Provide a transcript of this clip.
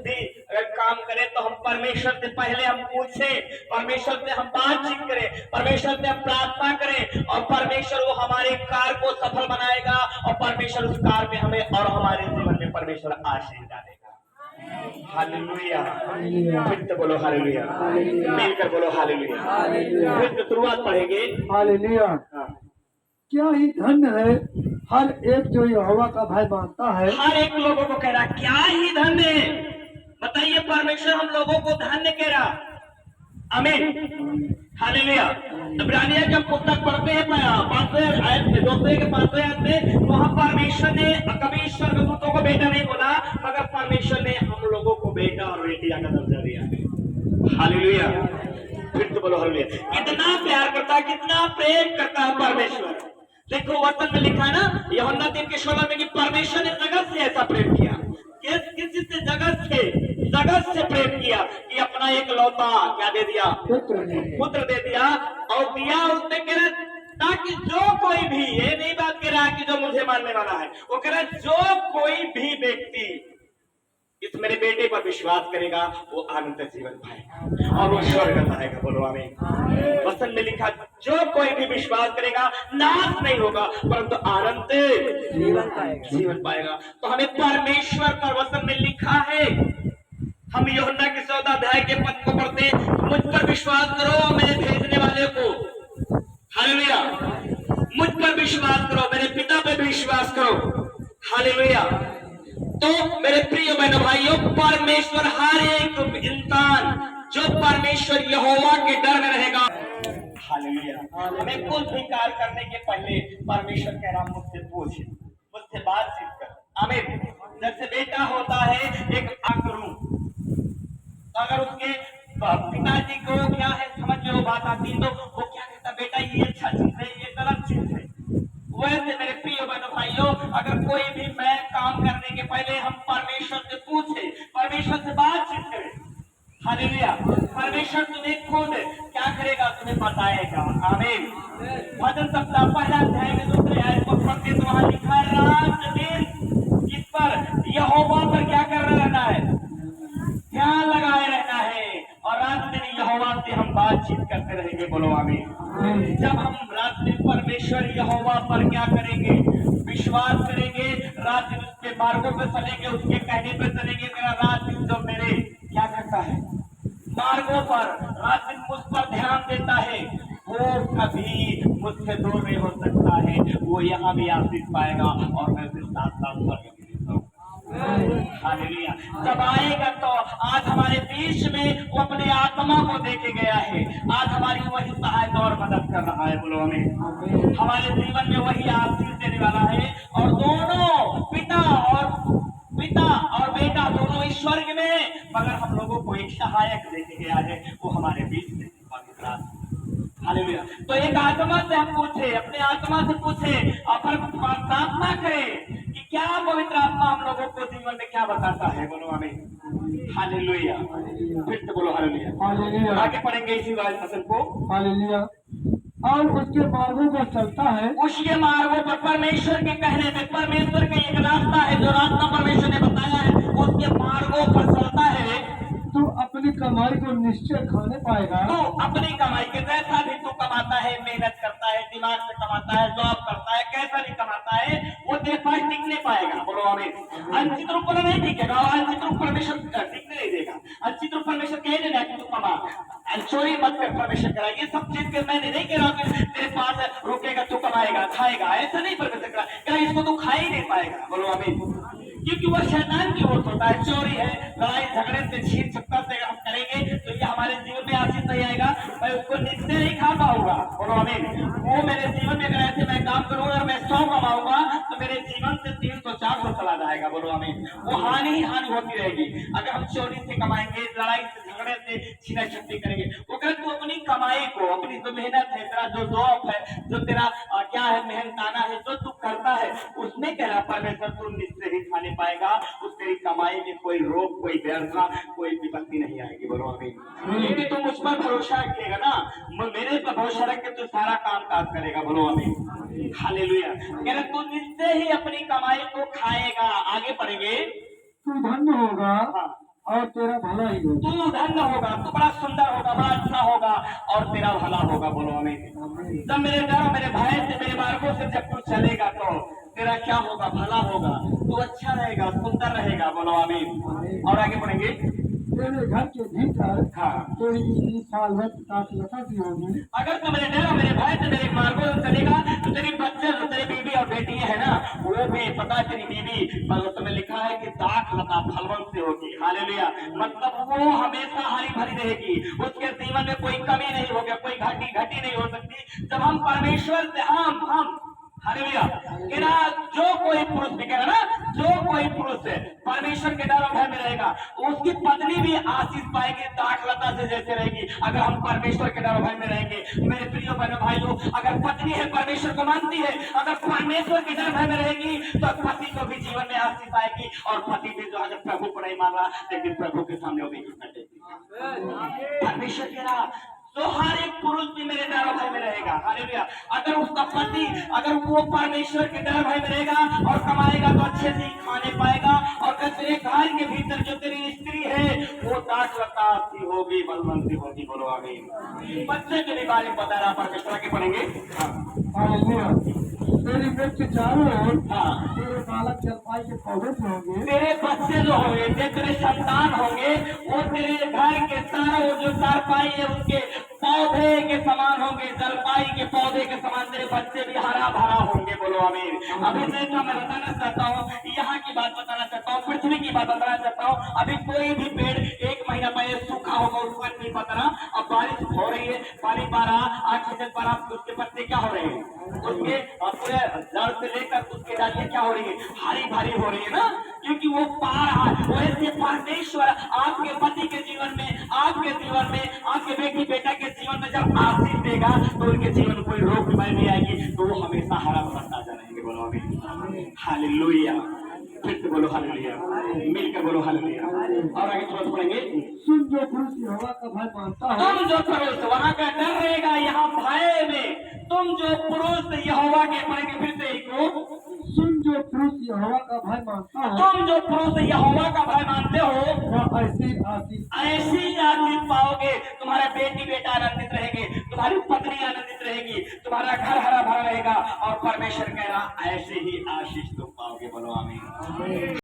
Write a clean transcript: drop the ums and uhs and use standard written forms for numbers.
भी अगर काम करें तो हम परमेश्वर से पहले हम पूछे, परमेश्वर से हम बातचीत करें, परमेश्वर से हम प्रार्थना करें और परमेश्वर वो हमारे कार्य को सफल बनाएगा और परमेश्वर उस कार्य में हमें और हमारे जीवन में परमेश्वर आशीष डालेगा। हालेलुया। फिर तो बोलो हालेलुया, मिलकर बोलो हालेलुया। फिर तो शुरुआत पढ़ेंगे। हालेलुया। क्या ही धन्य है हर एक जो यहोवा का भय मानता है। हर एक लोगों को कह रहा क्या ही धन्य है, बताइए परमेश्वर हम लोगों को धन्य कह रहा। आमीन, हालेलुया। इब्रानियों का पुस्तक पढ़ते हैं 5वें आयत में, 2 के 5वें आयत में, वहां परमेश्वर ने कभी स्वर्गदूतों को बेटा नहीं बोला, मगर परमेश्वर ने हम लोगों को बेटा और बेटिया का दर्जा दिया है। हालेलुया। फिर तो बोलो हालेलुया। कितना प्यार करता है, कितना प्रेम करता है परमेश्वर। देखो वचन में लिखा है ना यूहन्ना 3:16 में कि परमेश्वर ने जगत से ऐसा प्रेम किया। किसी से जगत से प्रेम किया कि अपना एक लौता क्या दे दिया, पुत्र दे दिया। और दिया उसने कह रहा ताकि जो कोई भी, ये नहीं बात कह रहा कि जो मुझे मानने वाला है, वो कह रहा जो कोई भी व्यक्ति इस मेरे बेटे पर विश्वास करेगा वो अनंत जीवन पाएगा और वो स्वर्ग पाएगा। बोलो आमीन। वचन में लिखा जो कोई भी विश्वास करेगा नाश नहीं होगा परंतु अनंत जीवन पाएगा। तो हमें परमेश्वर का वचन में लिखा है, हम यूहन्ना के 14 अध्याय के पद को पढ़ते, मुझ पर विश्वास करो मेरे भेजने वाले को। हालेलुया। मुझ पर विश्वास करो, मेरे पिता पे विश्वास करो। हालेलुया। तो मेरे प्रिय बहनों भाइयों, परमेश्वर हर एक इंसान जो परमेश्वर यहोवा के डर में रहेगा। हालेलुया। हमें कुछ भी कार्य करने के पहले परमेश्वर कह रहा मुझसे पूछ, मुझसे बातचीत कर। आमीन। जैसे बेटा होता है एक आंकड़ू, अगर उसके पिताजी को क्या है समझ में वो बात आती है तो वो क्या कहता बेटा ये अच्छा चीज है ये गलत चीज है। वैसे मेरे प्रिय बहनों भाइयों, अगर कोई भी मैं काम करने के पहले हम परमेश्वर से पूछे, परमेश्वर से बातचीत करें। हालेलुया। परमेश्वर तुम्हें खुद क्या करेगा, तुम्हें बताएगा। आमीन। भजन सप्ताह 1 अध्याय में 2 आयत को पढ़ते तो वहां लिखा है रात दिन किस पर, यहोवा पर क्या कर रहना है, ध्यान लगाए रहना है और रात दिन यहोवा से हम बातचीत करते रहेंगे। बोलो आमीन। जब हम रात दिन परमेश्वर यहोवा पर क्या करेंगे, विश्वास करेंगे, रात दिन उसके मार्गों पर चलेंगे, उसके कहने पर चलेंगे। मेरा रात दिन जो मेरे क्या करता है मार्गों पर, रात दिन मुझ पर ध्यान देता है, वो कभी मुझसे दूर नहीं हो सकता है। वो यहाँ भी आशीष पाएगा और मैं उसके साथ साथ स्वर्ग में रहता हूँ। हालेलुया। जब आएगा तो आज हमारे बीच में वो अपने आत्मा को देके गया है, आज हमारी वही सहायता और मदद कर रहा है। बोलो हमें हमारे जीवन में वही आशीष देने वाला है और दोनों पिता और बेटा दोनों इस स्वर्ग में, मगर हम लोगों को एक सहायक देके गया है, वो हमारे बीच में पवित्र आत्मा। हालेलुया। तो एक आत्मा से हम पूछे, अपने आत्मा से पूछे और प्रार्थना करें कि क्या पवित्र आत्मा हम लोगों को जीवन में क्या बताता है। बोलो आमीन। हालेलुया। फिर से बोलो हालेलुया। आगे पढ़ेंगे इसी वचन को। हालेलुया। और उसके मार्गों पर चलता है, उसके मार्गों पर, परमेश्वर के कहने में, परमेश्वर का एक रास्ता है जो रास्ता परमेश्वर ने बताया है, उसके मार्गों पर चलता है तू अपनी कमाई को निश्चय खाने पाएगा। तो अपनी कमाई के जैसा भी तू कमाता है, मेहनत करता है, दिमाग से कमाता है, जॉब करता है, कैसा भी कमाता है, वो तेरे पास टिकने पाएगा। बोलो आमीन। अंचित रूप पर नहीं टिकेगा, अंचित रूप परमेश्वर टिकने नहीं देगा। अंचित रूप परमेश्वर कह देगा कि तू कमा, चोरी मत कर, परमेश्वर करा। ये सब चीज के मैंने नहीं कह रहा कि तेरे पास रुकेगा तू कमाएगा खाएगा, ऐसा नहीं परमेश्वर करा, इसको तू खा ही नहीं पाएगा। बोलो आमीन। क्योंकि वह शैतान की ओर होता है, चोरी है, लड़ाई झगड़े से, छीन छक्का से हम करेंगे तो ये हमारे जीवन में आशीष नहीं आएगा, मैं उसको निश्चय नहीं खा पाऊंगा। बोलो आमीन। वो मेरे जीवन में अगर ऐसे मैं काम करूंगा और मैं 100 कमाऊंगा तो मेरे जीवन से 300-400 चला जाएगा। बोलो आमीन। वो हानि ही हानि होती रहेगी। अगर हम चोरी से कमाएंगे, लड़ाई से, झगड़े से, छीना छक्की करेंगे, वो कहते तू अपनी कमाई को, अपनी जो मेहनत है, तेरा जो जॉब है, जो तेरा क्या है मेहनताना है, जो तू करता है, उसमें कह रहा परमेश्वर तू निश्चय ही खाने पाएगा। उस तेरी कमाई में कोई रोग, कोई व्यर्था, कोई विपत्ति नहीं आएगी। बोलो आमीन। क्योंकि तुम मुझ पर भरोसा रखिएगा ना, मेरे पर भरोसा रख के तू सारा काम काज करेगा। बोलो आमीन। हालेलुया। कह रहा तू निश्चय ही अपनी कमाई को खाएगा। आगे पढ़ेंगे। तू धन्य होगा और तेरा भला ही हो। तू धन्य होगा, तू बड़ा सुंदर होगा, बड़ा अच्छा होगा और तेरा भला होगा। बोलो आमीन। जब मेरे डर मेरे भय से मेरे मार्गों से जब तू चलेगा तो तेरा क्या होगा, भला होगा, तू अच्छा रहेगा, सुंदर रहेगा। बोलो आमीन। और आगे बढ़ेंगे। तेरे घर के भीतर हाँ, कोई इतनी सालवत ताकलता की होगी। अगर तू मेरे डर मेरे भय से मेरे मार्गों से चलेगा तो तेरी बच्चे तेरी बीवी और बेटी है ना, वो भी पता है तेरी बीवी उसमें लिखा है कि दाख लता फलवन से होगी। हालेलुया। मतलब वो हमेशा हरी भरी रहेगी, उसके जीवन में कोई कमी नहीं होगी, कोई घटी नहीं हो सकती। जब हम परमेश्वर से हम हालेलुया कि ना, जो कोई पुरुष भी कह रहा ना, जो कोई पुरुष परमेश्वर के डर और भय में रहेगा उसकी पत्नी भी आशीष पाएगी, दाखलता से जैसे रहेगी। अगर हम परमेश्वर के डर और भय में रहेंगे मेरे प्रिय बहनों भाइयों, अगर पत्नी है परमेश्वर को मानती है, अगर परमेश्वर के डर भय में रहेगी तो पति को भी जीवन में आशीष आएगी। और पति भी जो अगर प्रभु को नहीं मान रहा लेकिन प्रभु के सामने वो भी झुकना चाहिए। परमेश्वर के डर तो हर एक पुरुष भी मेरे डर भय में रहेगा। हालेलुया। अगर उसका पति अगर वो परमेश्वर के डर भय में रहेगा और कमाएगा तो अच्छे से ही खाने पाएगा। और अगर तेरे घर के भीतर जो तेरी स्त्री है वो दाखलता सी होगी, बलवंती होगी। बोलो आमीन। बच्चे के भी बारे में बता रहा परमेश्वर के पढ़ेंगे। हालेलुया। तेरी बच्चे चारों ओर हाँ, तेरे बालक जलपाई के पौधे से होंगे। तेरे बच्चे जो होंगे, तेरे संतान होंगे, वो तेरे घर के चारों जो चारपाई है उसके पौधे के समान होंगे, जलपाई के पौधे के समान तेरे बच्चे भी हरा भरा होंगे। बोलो आमीन। अभी देखो मैं बताना चाहता हूँ, यहाँ की बात बताना चाहता हूँ, पृथ्वी की बात बताना चाहता हूँ। अभी कोई भी पेड़ 1 महीना पहले सूखा होगा उसको नहीं पता ना, अब बारिश हो रही है, पानी पा रहा, ऑक्सीजन पा रहा, उसके पत्ते क्या हो रहे हैं, उसके पूरे जड़ से लेकर उसके डालियां क्या हो रही है, हरी भरी हो रही है ना, क्योंकि वो पा रहा है। वैसे परमेश्वर आपके पति के जीवन में, आपके जीवन में, आपके बेटी बेटा के जीवन में जब आशीष देगा तो उनके जीवन में कोई रोग बीमारी नहीं आएगी, तो वो हमेशा हरा भरा ताजा रहेंगे। बोलो आमीन। हालेलुया। फिर से बोलो हालेलुया, मिलकर बोलो हालेलुया। और आगे थोड़ा पढ़ेंगे। सुन जो पुरुष यहोवा का भय मानता है। तुम जो पुरुष, वहां का डर रहेगा यहाँ भय में, तुम जो पुरुष यहोवा के, पढ़ेंगे फिर से एक को, सुन जो पुरुष यहोवा का भय मानता है। तुम जो पुरुष यहोवा का भय मानते हो वह ऐसी आशीष ऐसी आशीष पाओगे। तुम्हारा बेटी बेटा आनंदित रहेंगे, तुम्हारी पत्नी आनंदित रहेगी, तुम्हारा घर हरा भरा रहेगा और परमेश्वर कह रहा ऐसे ही आशीष तुम पाओगे। बोलो आमीन।